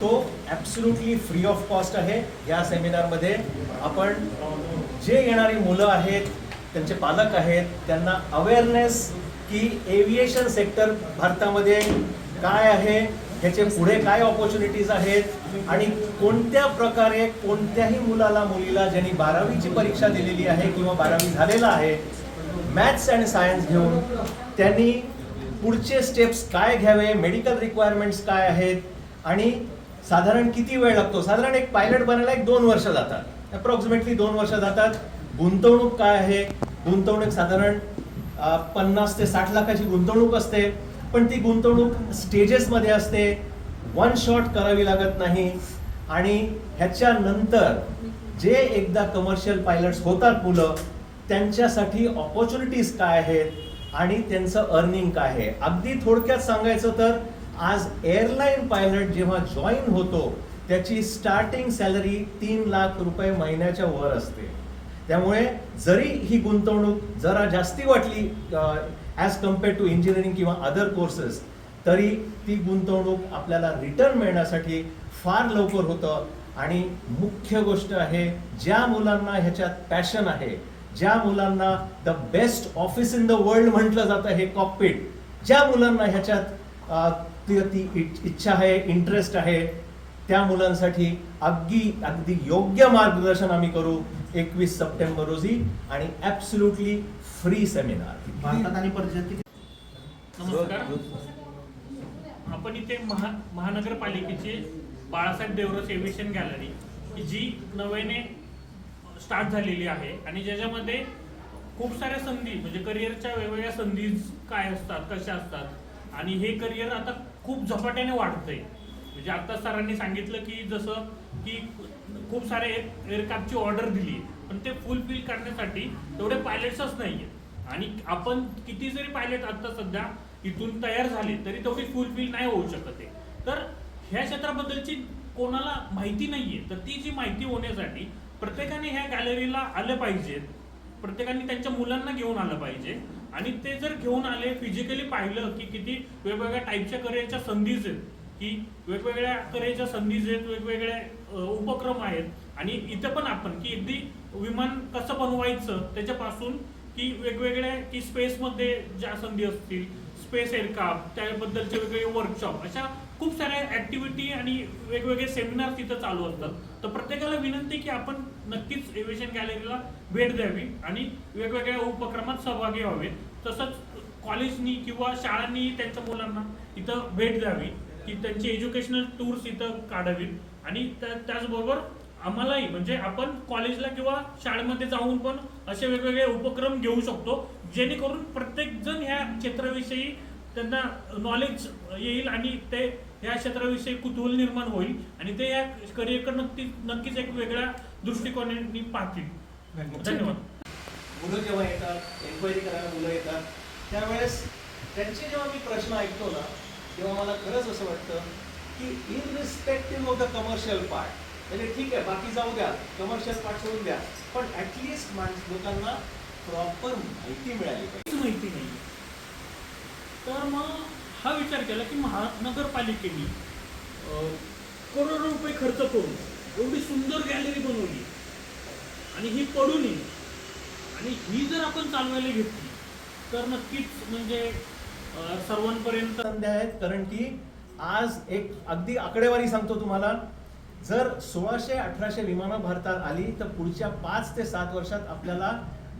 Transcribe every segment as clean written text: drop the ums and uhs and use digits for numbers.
तो absolutely free of cost आहे. या सेमिनारमध्ये आपण जे येणारी मुलं आहेत, त्यांचे पालक आहेत, त्यांना अवेअरनेस की एव्हिएशन सेक्टर भारतामध्ये काय आहे, ह्याचे पुढे काय ऑपॉर्च्युनिटीज आहेत आणि कोणत्या प्रकारे कोणत्याही मुलाला मुलीला ज्यांनी 12वीची परीक्षा दिलेली आहे किंवा 12वी झालेला आहे, मॅथ्स अँड सायन्स घेऊन त्यांनी पुढचे स्टेप्स काय घ्यावे, मेडिकल रिक्वायरमेंट्स काय आहेत आणि साधारण किती वेळ लागतो. साधारण एक पायलट बनायला 2 वर्ष जातात, अप्रॉक्सिमेटली 2 वर्ष जातात. गुंतवणूक काय आहे, गुंतवणूक साधारण 50 ते 60 लाखाची गुंतवणूक असते, पण ती गुंतवणूक स्टेजेसमध्ये असते, वन शॉट करावी लागत नाही. आणि ह्याच्यानंतर जे एकदा कमर्शियल पायलट्स होतात मुलं, त्यांच्यासाठी ऑपॉर्च्युनिटीज काय आहेत आणि त्यांचं अर्निंग काय आहे. अगदी थोडक्यात सांगायचं तर आज एअरलाईन पायलट जेव्हा जॉईन होतो त्याची स्टार्टिंग सॅलरी 3 लाख रुपये महिन्याच्या वर असते. त्यामुळे जरी ही गुंतवणूक जरा जास्ती वाटली ॲज कम्पेअर्ड टू इंजिनिअरिंग किंवा अदर कोर्सेस, तरी ती गुंतवणूक आपल्याला रिटर्न मिळण्यासाठी फार लवकर होतं. आणि मुख्य गोष्ट आहे, ज्या मुलांना ह्याच्यात पॅशन आहे, ज्या मुलांना the best office in the world म्हटलं जातं हे कॉकपिट, ज्या मुलांना ह्याच्यात ती इच्छा आहे, इंटरेस्ट आहे, त्या मुलांसाठी अगदी योग्य मार्गदर्शन आम्ही करू 21 सप्टेंबर रोजी आणि ॲब्सोल्युटली फ्री सेमिनार. भारतात आणि परिस्थिती. नमस्कार. आपण इथे महानगरपालिकेची बाळासाहेब देवरस एव्हिएशन गॅलरी ही जी नव्याने स्टार्ट झालेली आहे आणि ज्याच्यामध्ये खूप साऱ्या संधी म्हणजे करिअरच्या वेगवेगळ्या संधी काय असतात, कशा असतात आणि हे करिअर आता खूप झपाट्याने वाढतंय. म्हणजे आता सरांनी सांगितलं की जसं की खूप सारे एअरक्राफ्टची ऑर्डर दिली, पण ते फुलफिल करण्यासाठी तेवढे पायलट्सच नाहीये. आणि आपण किती जरी पायलट आता सध्या इथून तयार झाले तरी तेवढी फुलफिल नाही होऊ शकत आहे. तर ह्या क्षेत्राबद्दलची कोणाला माहिती नाहीये, तर ती जी माहिती होण्यासाठी प्रत्येकाने ह्या गॅलरीला आलं पाहिजे, प्रत्येकाने त्यांच्या मुलांना घेऊन आलं पाहिजे. आणि ते जर घेऊन आले, फिजिकली पाहिलं की किती वेगवेगळ्या टाईपच्या करिअरच्या संधीज आहेत, की वेगवेगळ्या करिअरच्या संधीज आहेत, वेगवेगळे उपक्रम आहेत. आणि इथं पण आपण की अगदी विमान कसं बनवायचं त्याच्यापासून की वेगवेगळ्या की स्पेसमध्ये ज्या संधी असतील, स्पेस एअरक्राफ्ट त्याबद्दलचे वेगवेगळे वर्कशॉप, अशा खूप साऱ्या ऍक्टिव्हिटी आणि वेगवेगळे सेमिनार तिथं चालू असतात. तर प्रत्येकाला विनंती की आपण नक्कीच एव्हिएशन गॅलरीला भेट द्यावी आणि वेगवेगळ्या उपक्रमात सहभागी व्हावे. तसंच कॉलेजनी किंवा शाळांनी त्यांच्या मुलांना इथं भेट द्यावी, की त्यांची एज्युकेशनल टूर्स इथं काढावीत. आणि त्याचबरोबर आम्हालाही म्हणजे आपण कॉलेजला किंवा शाळेमध्ये जाऊन पण असे वेगवेगळे उपक्रम घेऊ शकतो, जेणेकरून प्रत्येक जण ह्या क्षेत्राविषयी त्यांना नॉलेज येईल आणि ते या क्षेत्राविषयी कुतूहल निर्माण होईल आणि ते या करिअरकडे नक्कीच एक वेगळ्या दृष्टिकोनाने पाहतील. धन्यवाद. मुलं जेव्हा येतात, एन्क्वायरी करायला मुलं येतात, त्यावेळेस त्यांचे जेव्हा मी प्रश्न ऐकतो ना, तेव्हा मला खरंच असं वाटतं की इनरिस्पेक्टिव्ह ऑफ द कमर्शियल पार्ट, म्हणजे ठीक आहे बाकी जाऊ द्या, कमर्शियल पार्ट सोडून द्या, पण ॲटलिस्ट लोकांना प्रॉपर माहिती मिळाली पाहिजे. माहिती नाही. तर मग हा विचार केला की महानगरपालिकेने करोडो रुपये खर्च करून एवढी सुंदर गॅलरी बनवली आणि ही पडू नये, आणि ही जर आपण चालवायला घेतली तर नक्कीच म्हणजे सर्वांपर्यंत संधी आहेत. कारण की आज एक अगदी आकडेवारी सांगतो तुम्हाला, जर 1600-1800 विमानं भारतात आली तर पुढच्या 5 ते 7 वर्षात आपल्याला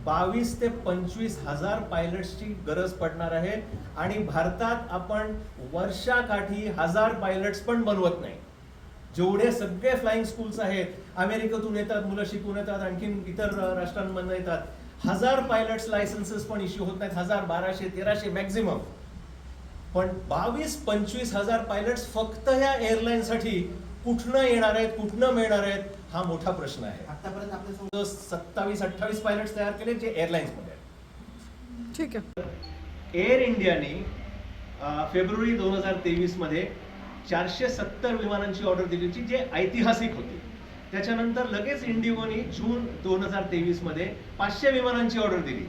22 ते 25 हजार पायलट्सची गरज पडणार आहे. आणि भारतात आपण वर्षाकाठी 1000 पायलट्स पण बनवत नाही. जेवढे सगळे फ्लाइंग स्कूल्स आहेत, अमेरिकेतून येतात मुलं शिकून येतात, आणखीन इतर राष्ट्रांमधून येतात, 1000 पायलट्स लायसन्सेस पण इश्यू होत नाहीत, 1000, 1200, 1300 मॅक्झिमम. पण 22-25 हजार पायलट्स फक्त ह्या एअरलाईनसाठी कुठनं येणार आहेत, कुठनं मिळणार आहेत, हा मोठा प्रश्न आहे. आतापर्यंत आपल्या 27-28 पायलट्स तयार केले जे एअरलाईन्समध्ये आहेत. ठीक आहे. एअर इंडियाने फेब्रुवारी 2023 मध्ये 470 विमानांची ऑर्डर दिली होती, जे ऐतिहासिक होती. त्याच्यानंतर लगेच इंडिगोने जून 2023 मध्ये 500 विमानांची ऑर्डर दिली.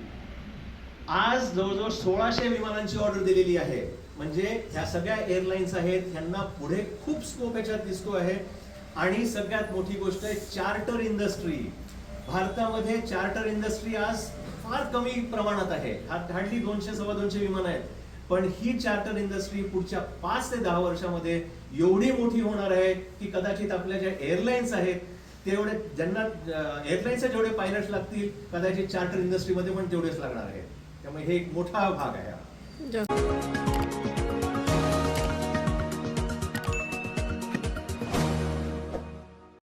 आज जवळजवळ 1600 विमानांची ऑर्डर दिलेली आहे. म्हणजे ह्या सगळ्या एअरलाईन्स आहेत, ह्यांना पुढे खूप स्कोप याच्यात दिसतो आहे. आणि सगळ्यात मोठी गोष्ट आहे चार्टर इंडस्ट्री. भारतामध्ये चार्टर इंडस्ट्री आज फार कमी प्रमाणात आहे, हार्डली 200-250 विमानं आहेत. पण ही चार्टर इंडस्ट्री पुढच्या 5 ते 10 वर्षामध्ये एवढी मोठी होणार आहे की कदाचित आपल्या ज्या एअरलाईन्स आहेत तेवढे, ज्यांना एअरलाईन्सचे जेवढे पायलट्स लागतील कदाचित चार्टर इंडस्ट्रीमध्ये पण तेवढेच लागणार आहेत. त्यामुळे हे एक मोठा भाग आहे.